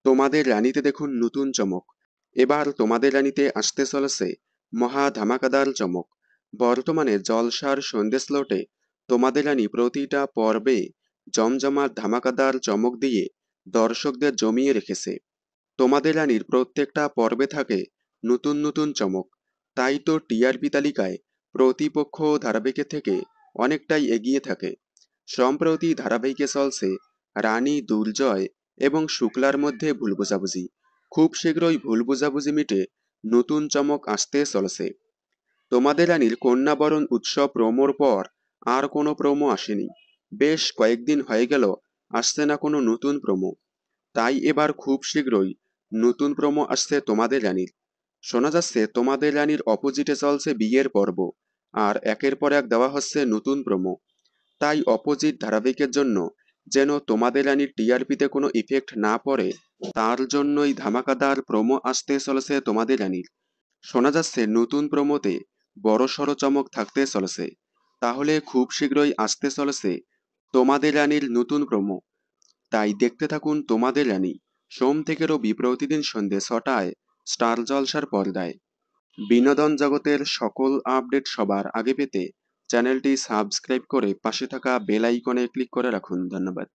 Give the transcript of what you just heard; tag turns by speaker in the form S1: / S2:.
S1: তোমাদের রানীতে দেখুন নতুন চমক। এবার তোমাদের রানীতে আসতে চলেছে মহা ধামাকাদার চমক। বর্তমানে জলসার সন্ধ্যে স্লটে তোমাদের রানী প্রতিটা পর্বে জমজমাট ধামাকাদার চমক দিয়ে দর্শকদের জমিয়ে রেখেছে। তোমাদের রানীর প্রত্যেকটা পর্বে থাকে নতুন নতুন চমক। তাই তো টিআরপি তালিকায় প্রতিপক্ষ ধারাবাহিকের থেকে অনেকটাই এগিয়ে থাকে। সম্প্রতি ধারাবাহিকে চলছে রানী দুর্জয় এবং শুক্লার মধ্যে ভুল বোঝাবুঝি। খুব শীঘ্রই ভুল বোঝাবুঝি মিটে নতুন চমক আসতে চলেছে। তোমাদের রানীর কন্যাবরণ উৎসব প্রোমোর পর আর কোনো প্রোমো আসেনি। বেশ কয়েকদিন হয়ে গেল আসছে না কোনো নতুন প্রোমো। তাই এবার খুব শীঘ্রই নতুন প্রোমো আসছে তোমাদের রানীর। শোনা যাচ্ছে তোমাদের রানীর অপোজিটে চলছে বিয়ের পর্ব, আর একের পর এক দেওয়া হচ্ছে নতুন প্রোমো। তাই অপোজিট ধারাবাহিকের জন্য যেন তোমাদের রানীর টিআরপিতে কোনো ইফেক্ট না পড়ে, তার জন্যই ধামাকাদার প্রোমো আসতে চলেছে তোমাদের রানীর। শোনা যাচ্ছে নতুন প্রোমোতে বড়সড় চমক থাকতে চলেছে। তাহলে খুব শীঘ্রই আসতে চলেছে তোমাদের রানীর নতুন প্রোমো। তাই দেখতে থাকুন তোমাদের রানী, সোম থেকে রবি প্রতিদিন সন্ধ্যে ৬টায় স্টার জলসার পর্দায়। বিনোদন জগতের সকল আপডেট সবার আগে পেতে চ্যানেলটি সাবস্ক্রাইব করে পাশে থাকা বেল আইকনে ক্লিক করে রাখুন। ধন্যবাদ।